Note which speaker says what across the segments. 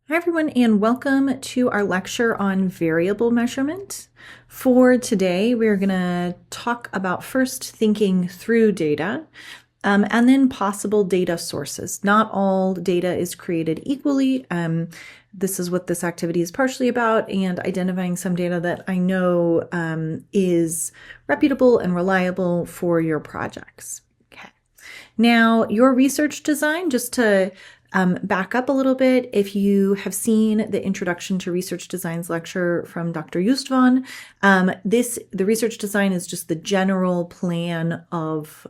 Speaker 1: Hi everyone, and welcome to our lecture on variable measurement. For today, we're going to talk about first thinking through data, and then possible data sources. Not all data is created equally. This is what this activity is partially about, and identifying some data that I know is reputable and reliable for your projects. Okay. Now, your research design, just to back up a little bit, if you have seen the Introduction to Research Designs lecture from Dr. Justvan, the research design is just the general plan of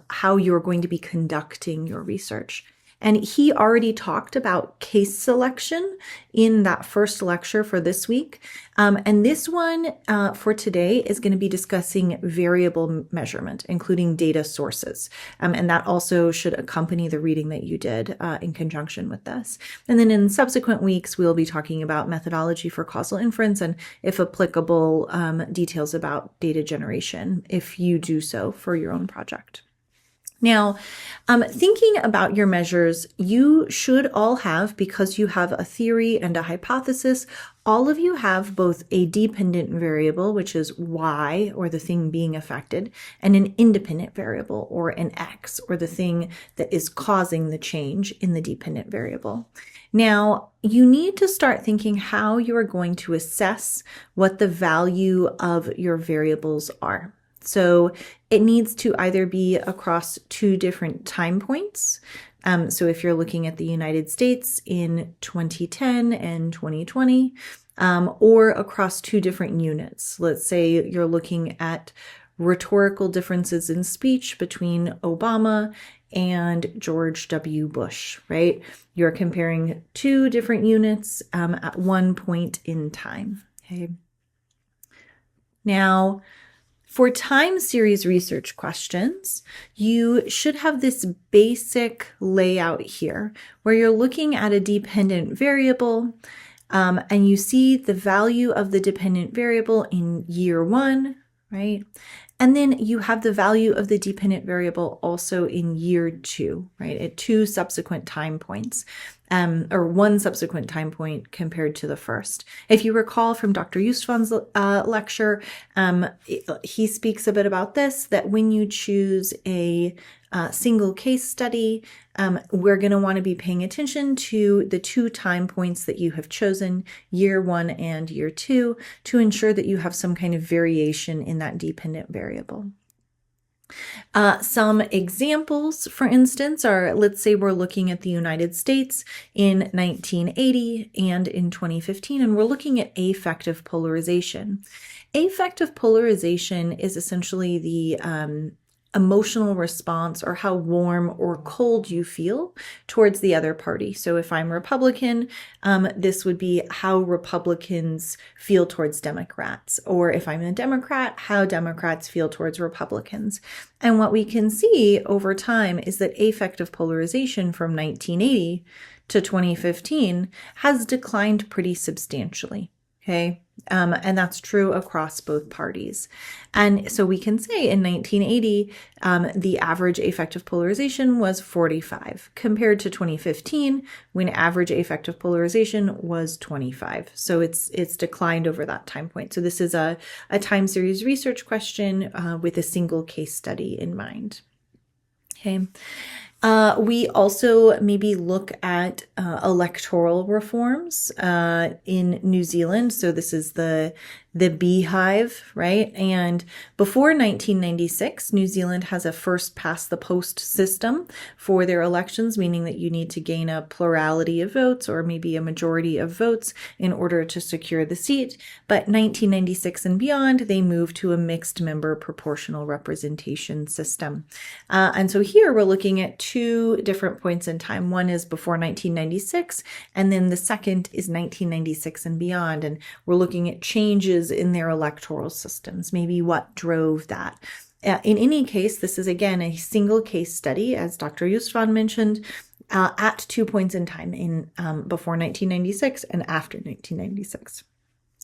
Speaker 1: how you're going to be conducting your research. And he already talked about case selection in that first lecture for this week. And this one for today is going to be discussing variable measurement, including data sources. And that also should accompany the reading that you did in conjunction with this. And then in subsequent weeks, we'll be talking about methodology for causal inference and, if applicable, details about data generation, if you do so for your own project. Now, thinking about your measures, you should all have, because you have a theory and a hypothesis, all of you have both a dependent variable, which is y, or the thing being affected, and an independent variable, or an x, or the thing that is causing the change in the dependent variable. Now, you need to start thinking how you are going to assess what the value of your variables are. So it needs to either be across two different time points. So if you're looking at the United States in 2010 and 2020, or across two different units. Let's say you're looking at rhetorical differences in speech between Obama and George W. Bush, right? You're comparing two different units at one point in time, okay? Now, for time series research questions, you should have this basic layout here where you're looking at a dependent variable and you see the value of the dependent variable in year one, right? And then you have the value of the dependent variable also in year two, right? At two subsequent time points, or one subsequent time point compared to the first. If you recall from Dr. Justvan's lecture, he speaks a bit about this, that when you choose a single case study, we're going to want to be paying attention to the two time points that you have chosen, year one and year two, to ensure that you have some kind of variation in that dependent variable. Some examples, for instance, are, let's say we're looking at the United States in 1980 and in 2015, and we're looking at affective polarization. Affective polarization is essentially the emotional response, or how warm or cold you feel towards the other party. So if I'm Republican, this would be how Republicans feel towards Democrats. Or if I'm a Democrat, how Democrats feel towards Republicans. And what we can see over time is that affective polarization from 1980 to 2015 has declined pretty substantially. Okay. And that's true across both parties. And so we can say in 1980, the average affective polarization was 45 compared to 2015, when average affective polarization was 25. So it's declined over that time point. So this is a time series research question with a single case study in mind. Okay. We also maybe look at electoral reforms in New Zealand. So this is the beehive, right? And before 1996, New Zealand has a first past the post system for their elections, meaning that you need to gain a plurality of votes or maybe a majority of votes in order to secure the seat. But 1996 and beyond, they moved to a mixed member proportional representation system. And so here we're looking at two different points in time. One is before 1996, and then the second is 1996 and beyond. And we're looking at changes in their electoral systems, maybe what drove that. In any case, this is again a single case study, as Dr. Justvan mentioned, at 2 points in time, in before 1996 and after 1996.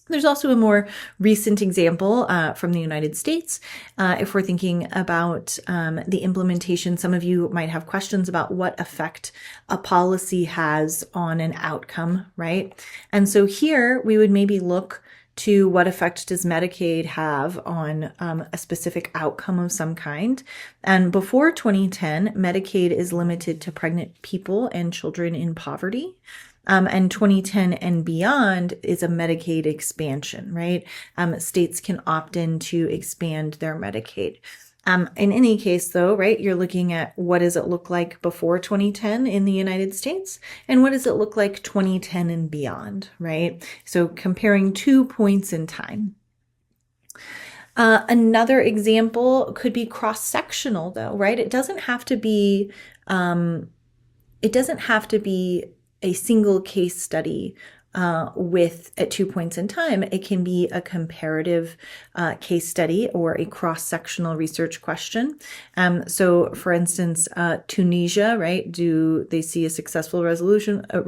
Speaker 1: There's also a more recent example from the United States. If we're thinking about the implementation, some of you might have questions about what effect a policy has on an outcome, right? And so here we would maybe look to what effect does Medicaid have on a specific outcome of some kind. And before 2010, Medicaid is limited to pregnant people and children in poverty. And 2010 and beyond is a Medicaid expansion, right? States can opt in to expand their Medicaid. In any case, though, right, you're looking at what does it look like before 2010 in the United States, and what does it look like 2010 and beyond, right? So comparing 2 points in time. Another example could be cross-sectional, though, right? It doesn't have to be a single case study at 2 points in time. It can be a comparative case study or a cross-sectional research question. So for instance, Tunisia, right? Do they see a successful revolution? A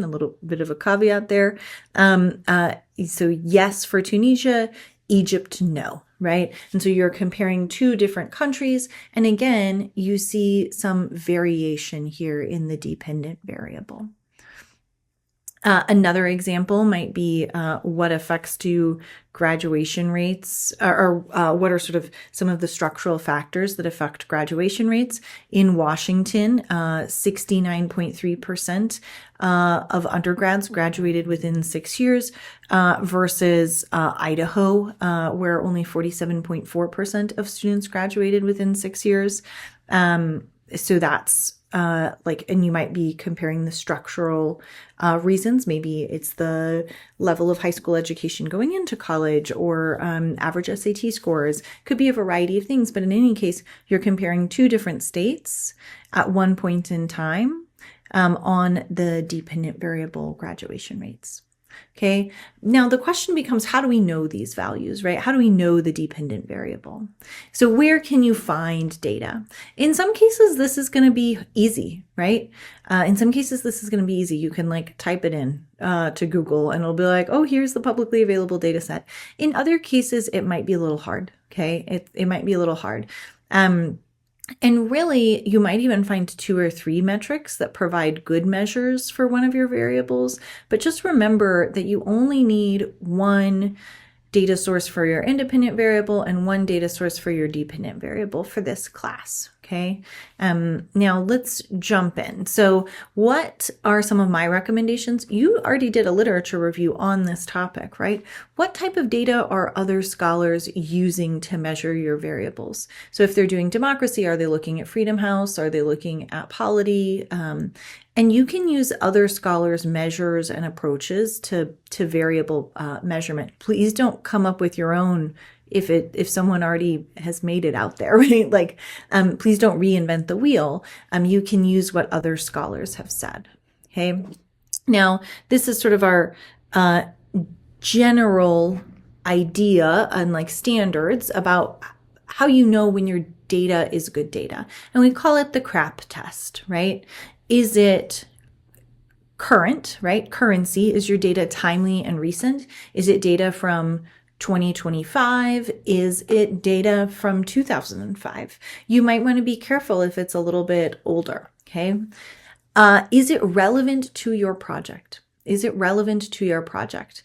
Speaker 1: little bit of a caveat there. So yes for Tunisia, Egypt, no, right? And so you're comparing two different countries. And again, you see some variation here in the dependent variable. Another example might be what effects do graduation rates, or what are sort of some of the structural factors that affect graduation rates. In Washington, 69.3% of undergrads graduated within 6 years versus Idaho, where only 47.4% of students graduated within 6 years. So that's and you might be comparing the structural reasons. Maybe it's the level of high school education going into college or average SAT scores. Could be a variety of things, but in any case, you're comparing two different states at one point in time on the dependent variable graduation rates. Okay, now the question becomes, how do we know these values, right? How do we know the dependent variable? So where can you find data? In some cases, this is going to be easy, right? In some cases, this is going to be easy. You can type it in to Google and it'll be like, oh, here's the publicly available data set. In other cases, it might be a little hard, okay? It might be a little hard. And really, you might even find 2 or 3 metrics that provide good measures for one of your variables. But just remember that you only need one data source for your independent variable and one data source for your dependent variable for this class. Okay. Now let's jump in. So what are some of my recommendations? You already did a literature review on this topic, right? What type of data are other scholars using to measure your variables? So if they're doing democracy, are they looking at Freedom House? Are they looking at polity? And you can use other scholars' measures and approaches to variable measurement. Please don't come up with your own if someone already has made it out there, right? Please don't reinvent the wheel. You can use what other scholars have said. Okay. Now, this is sort of our general idea and standards about how you know when your data is good data. And we call it the CRAP test, right? Is it current, right? Currency. Is your data timely and recent? Is it data from 2025? Is it data from 2005? You might want to be careful if it's a little bit older, okay? Is it relevant to your project? Is it relevant to your project?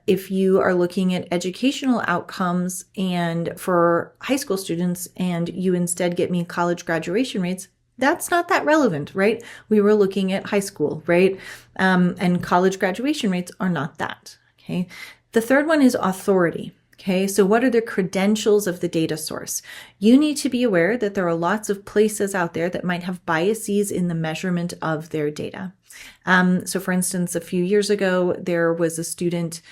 Speaker 1: If you are looking at educational outcomes and for high school students and you instead get me college graduation rates, that's not that relevant, right? We were looking at high school, right? And college graduation rates are not that, okay? The third one is authority. Okay, so what are the credentials of the data source? You need to be aware that there are lots of places out there that might have biases in the measurement of their data. So for instance, a few years ago, there was a student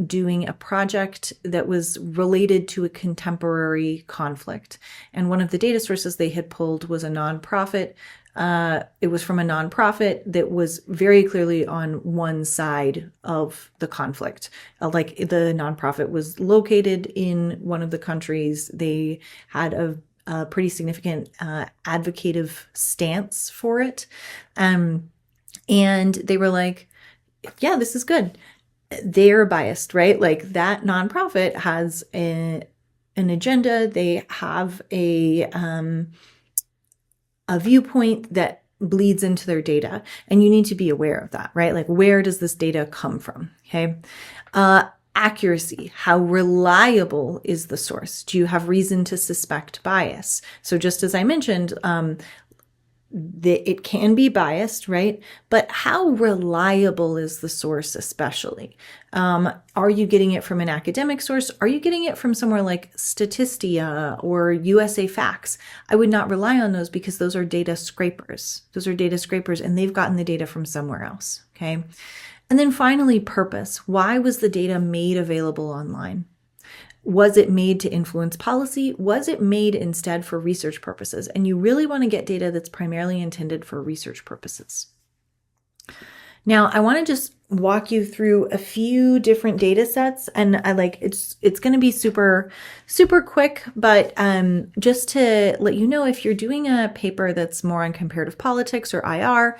Speaker 1: doing a project that was related to a contemporary conflict. And one of the data sources they had pulled was a nonprofit. It was from a nonprofit that was very clearly on one side of the conflict. The nonprofit was located in one of the countries. They had a pretty significant advocative stance for it. And they were like, yeah, this is good. they're biased, right? Like that nonprofit has an agenda. They have a viewpoint that bleeds into their data, and you need to be aware of that, right? Like, where does this data come from? Okay. Accuracy. How reliable is the source? Do you have reason to suspect bias? So just as I mentioned, it can be biased, right? But how reliable is the source, especially? Are you getting it from an academic source? Are you getting it from somewhere like Statistia or USA Facts? I would not rely on those because those are data scrapers. Those are data scrapers, and they've gotten the data from somewhere else, okay? And then finally, purpose. Why was the data made available online? Was it made to influence policy? Was it made instead for research purposes? And you really want to get data that's primarily intended for research purposes. Now, I want to just walk you through a few different data sets, and it's going to be super quick, but just to let you know, if you're doing a paper that's more on comparative politics or IR,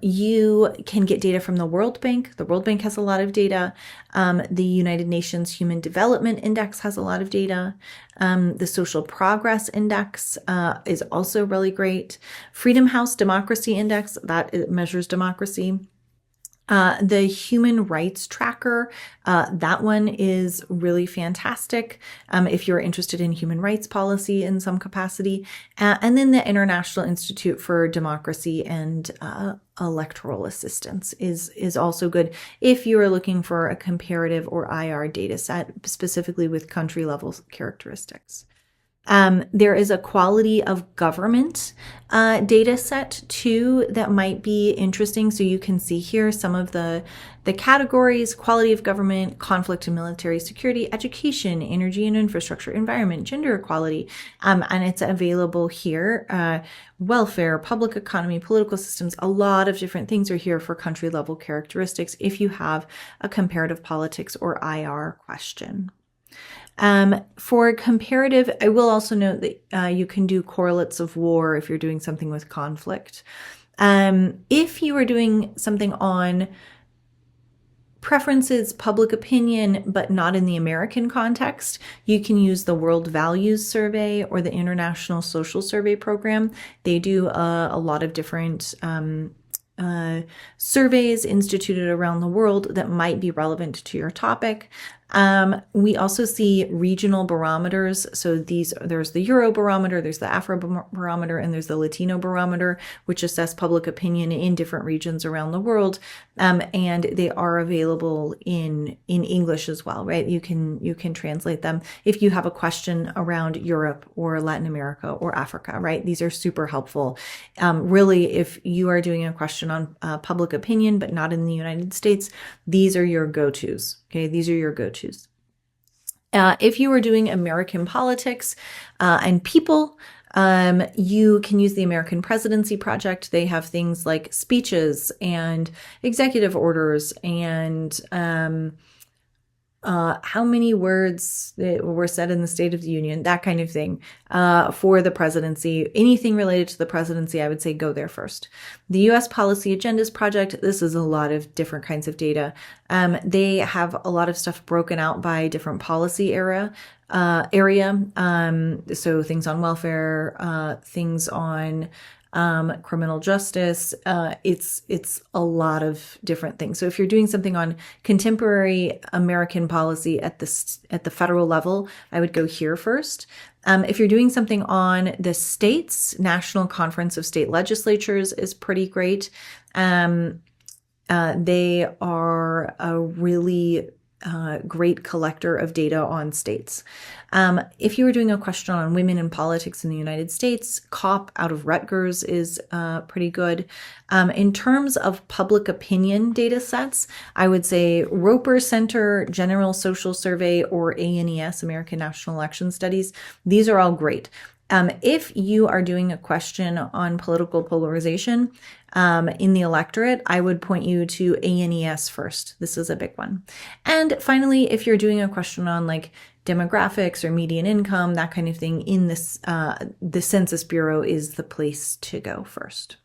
Speaker 1: you can get data from the World Bank. The World Bank has a lot of data. The United Nations Human Development Index has a lot of data. The Social Progress Index is also really great. Freedom House Democracy Index, that measures democracy. The Human Rights Tracker, that one is really fantastic if you're interested in human rights policy in some capacity. And then the International Institute for Democracy and Electoral Assistance is also good if you are looking for a comparative or IR data set, specifically with country level characteristics. There is a quality of government data set too that might be interesting. So you can see here some of the categories: quality of government, conflict and military security, education, energy and infrastructure, environment, gender equality, and it's available here. Welfare, public economy, political systems, a lot of different things are here for country level characteristics if you have a comparative politics or IR question. For comparative, I will also note that you can do correlates of war if you're doing something with conflict. If you are doing something on preferences, public opinion, but not in the American context, you can use the World Values Survey or the International Social Survey Program. They do a lot of different surveys instituted around the world that might be relevant to your topic. We also see regional barometers. So there's the Euro barometer, there's the Afro barometer, and there's the Latino barometer, which assess public opinion in different regions around the world. And they are available in English as well, right? You can translate them if you have a question around Europe or Latin America or Africa, right? These are super helpful. Really, if you are doing a question on public opinion, but not in the United States, these are your go-tos. Okay, these are your go-tos. If you are doing American politics and people, you can use the American Presidency Project. They have things like speeches and executive orders and how many words were said in the State of the Union, that kind of thing, for the presidency. Anything related to the presidency, I would say go there first. The U.S. Policy Agendas Project, this is a lot of different kinds of data. They have a lot of stuff broken out by different policy area. So things on welfare, things on criminal justice. It's a lot of different things. So if you're doing something on contemporary American policy at the federal level, I would go here first. If you're doing something on the states, National Conference of State Legislatures is pretty great. They are a really great collector of data on states. If you were doing a question on women in politics in the United States, COP out of Rutgers is pretty good. In terms of public opinion data sets, I would say Roper Center, General Social Survey, or ANES, American National Election Studies. These are all great. If you are doing a question on political polarization in the electorate, I would point you to ANES first. This is a big one. And finally, if you're doing a question on like demographics or median income, that kind of thing, in this, the Census Bureau is the place to go first.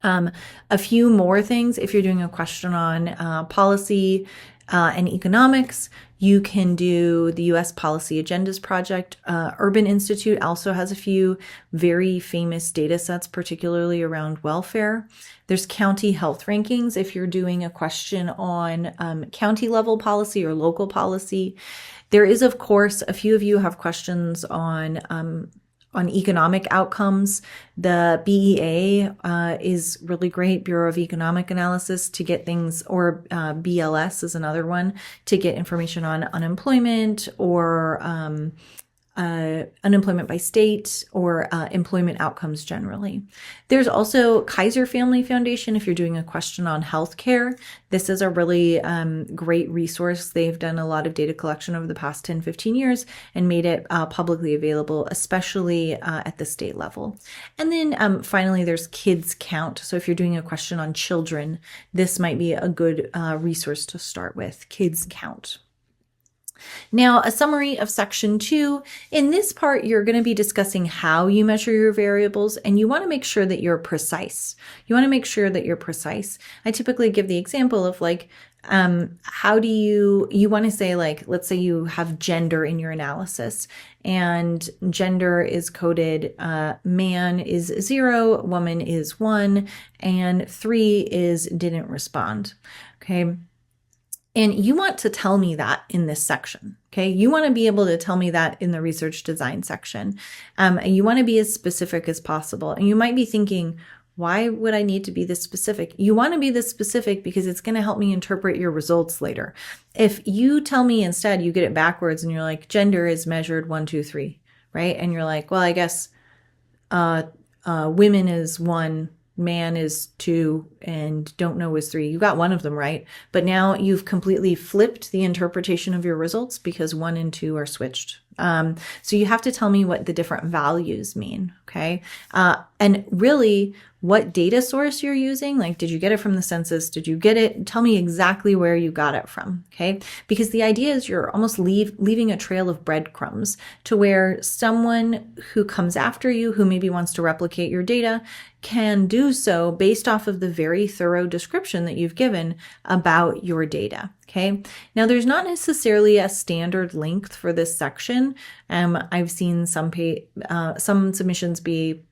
Speaker 1: A few more things, if you're doing a question on policy and economics, you can do the U.S. Policy Agendas Project. Urban Institute also has a few very famous data sets, particularly around welfare. There's county health rankings if you're doing a question on county level policy or local policy. There is, of course, a few of you have questions on economic outcomes. The BEA is really great, Bureau of Economic Analysis, to get things, or BLS is another one, to get information on unemployment or unemployment by state or employment outcomes generally. There's also Kaiser Family Foundation if you're doing a question on healthcare. This is a really great resource. They've done a lot of data collection over the past 10, 15 years and made it publicly available, especially at the state level. And then finally, there's Kids Count. So if you're doing a question on children, this might be a good resource to start with, Kids Count. Now, a summary of section 2. In this part, you're going to be discussing how you measure your variables, and you want to make sure that you're precise. You want to make sure that you're precise. I typically give the example of like, how do you want to say, like, let's say you have gender in your analysis, and gender is coded, man is 0, woman is 1, and 3 is didn't respond. Okay. And you want to tell me that in this section, okay? You want to be able to tell me that in the research design section. And you want to be as specific as possible. And you might be thinking, why would I need to be this specific? You want to be this specific because it's going to help me interpret your results later. If you tell me instead, you get it backwards and you're like, gender is measured 1, 2, 3, right? And you're like, well, I guess women is 1, man is 2, and don't know is 3. You got one of them right, but now you've completely flipped the interpretation of your results because 1 and 2 are switched. So you have to tell me what the different values mean, okay? And really, what data source you're using, like, did you get it from the census? Did you get it? Tell me exactly where you got it from, okay? Because the idea is you're almost leaving a trail of breadcrumbs to where someone who comes after you, who maybe wants to replicate your data, can do so based off of the very thorough description that you've given about your data. Okay. Now, there's not necessarily a standard length for this section. I've seen some submissions be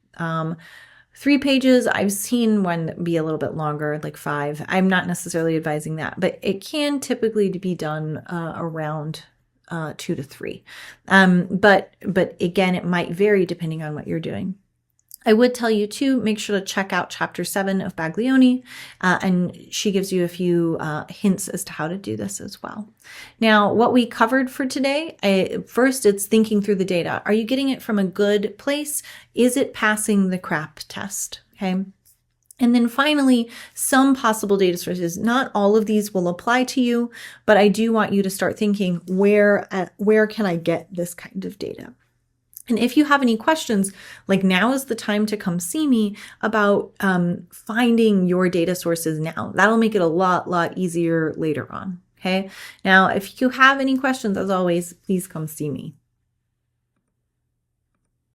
Speaker 1: 3 pages. I've seen one be a little bit longer, like 5. I'm not necessarily advising that, but it can typically be done around 2 to 3. But again, it might vary depending on what you're doing. I would tell you to make sure to check out chapter 7 of Baglioni, and she gives you a few hints as to how to do this as well. Now, what we covered for today, first, it's thinking through the data. Are you getting it from a good place? Is it passing the CRAP test? Okay. And then finally, some possible data sources. Not all of these will apply to you, but I do want you to start thinking, where can I get this kind of data? And if you have any questions, like, now is the time to come see me about finding your data sources now. That'll make it a lot easier later on, okay? Now, if you have any questions, as always, please come see me.